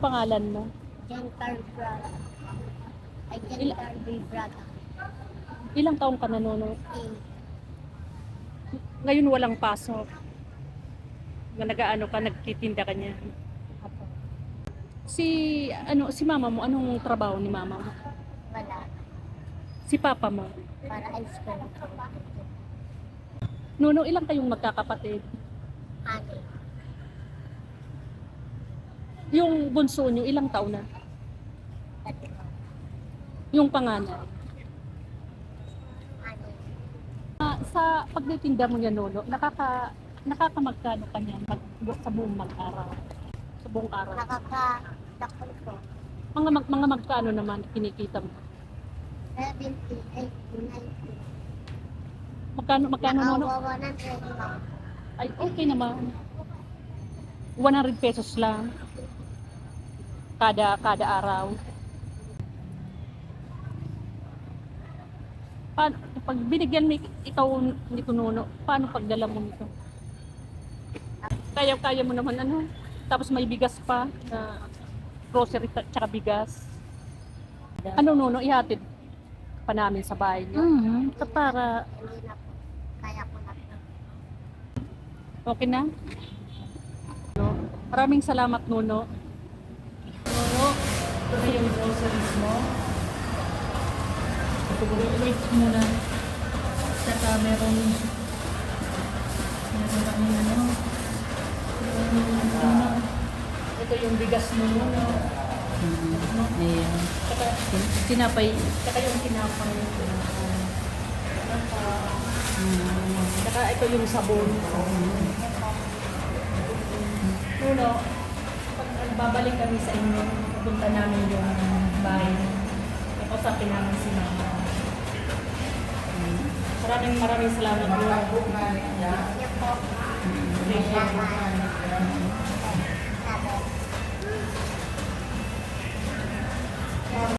pangalan mo? Gentle Brada. Ay, Il- Gentle Brada. Ilang taong ka na, Nono? A. Ngayon walang pasok. Nag-aano ka, nagtitinda ka niya. Apo. Si mama mo, anong trabaho ni mama mo? Wala. Si papa mo? Para ice cream. Nono, ilang kayong magkakapatid? Ani. Yung bunso niyo, ilang taon na? Tatlo. Yung panganay? Ani. Sa pagtitinda mo niya, Nono, nakakamagkano ka niya sa buong araw? Sa buong araw? Nakaka-dakol ko. Mga magkano naman kinikita mo? 70, 80, 90. Magkano, Nono? Nakawawa ng 10 lang. Ay, okay naman. 100 pesos lang. Kada araw. Paano, pag binigyan mo ikaw nito, Nono, paano pagdala mo nito? Kaya mo naman ano. Tapos may bigas pa na grocery tsaka bigas. Ano, Nono, ihatid pa namin sa bahay niyo? Para Hindi na po. Kaya ko na po. okay na? No? Maraming salamat, Nono. Nono, ito na yung groceries mo. Wait muna. Saka meron kami ano. Ito yung bigas mo, Nono. Ayan. Saka, Tinapay. saka yung tinapay. Saka ito yung sabon. Nuno, pag babalik kami sa inyo, punta namin yung bahay. Kausapin namin si Mama. Maraming salamat, Nuno. Yan po. Thank you.